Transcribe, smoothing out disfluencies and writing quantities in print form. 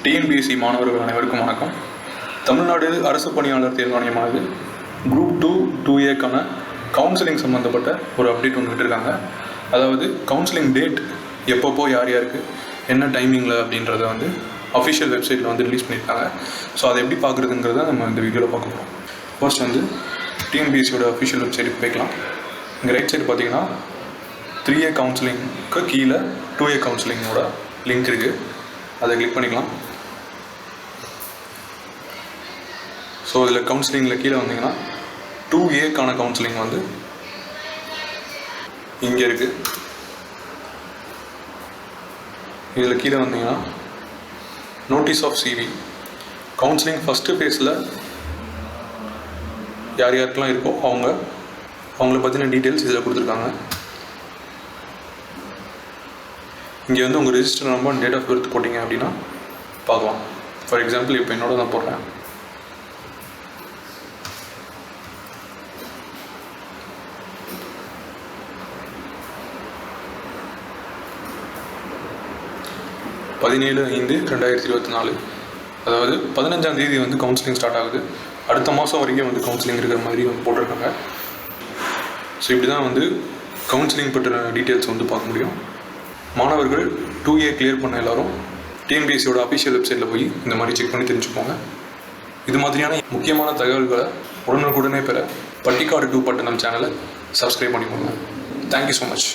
TNPSC மாணவர்கள் அனைவருக்கும் வணக்கம். தமிழ்நாடு அரசு பணியாளர் தேர்வாணையமானது குரூப் 2A கவுன்சிலிங் சம்மந்தப்பட்ட ஒரு அப்டேட் ஒன்று விட்டுருக்காங்க. அதாவது கவுன்சிலிங் டேட் எப்பப்போ யார் யாருக்கு என்ன டைமிங்கில் அப்படின்றத வந்து அஃபிஷியல் வெப்சைட்டில் வந்து ரிலீஸ் பண்ணியிருக்காங்க. ஸோ அதை எப்படி பார்க்குறதுங்கிறத நம்ம இந்த வீடியோவில் பார்க்க போகிறோம். ஃபர்ஸ்ட் வந்து டிஎன்பிஎஸ்சியோட அஃபிஷியல் வெப்சைட்டுக்கு போய்க்கலாம். இங்கே ரைட் சைடு பார்த்தீங்கன்னா 3A கவுன்சிலிங்க்கு கீழே 2A கவுன்சிலிங்கோட லிங்க் இருக்குது. அதை கிளிக் பண்ணிக்கலாம். ஸோ இதில் கவுன்சிலிங்கில் கீழே வந்தீங்கன்னா 2Aக்கான கவுன்சிலிங் வந்து இங்கே இருக்குது. இதில் கீழே வந்தீங்கன்னா notice of CV counselling first ஃபேஸில் யார் யாருக்கெல்லாம் இருக்கோ அவங்கள பற்றின டீட்டெயில்ஸ் இதில் கொடுத்துருக்காங்க. இங்கே வந்து உங்கள் register number and date of birth போட்டிங்க அப்படின்னா பார்க்கலாம். ஃபார் எக்ஸாம்பிள் இப்போ என்னோட நான் போடுறேன். பதினேழு 5/2024, அதாவது 15ஆம் தேதி வந்து கவுன்சிலிங் ஸ்டார்ட் ஆகுது. அடுத்த மாதம் வரைக்கும் வந்து கவுன்சிலிங் இருக்கிற மாதிரி வந்து போட்டிருக்காங்க. ஸோ இப்படி தான் வந்து கவுன்சிலிங் பற்றின டீட்டெயில்ஸ் வந்து பார்க்க முடியும். மாணவர்கள் 2A கிளியர் பண்ண எல்லோரும் டிஎன்பிஎஸ்சியோட அஃபிஷியல் வெப்சைட்டில் போய் இந்த மாதிரி செக் பண்ணி தெரிஞ்சுக்கோங்க. இது மாதிரியான முக்கியமான தகவல்களை உடனுக்குடனே பெற பட்டிக்காடு 2 பட்டணம் சேனலை சப்ஸ்கிரைப் பண்ணிக்கோங்க. Thank you so much.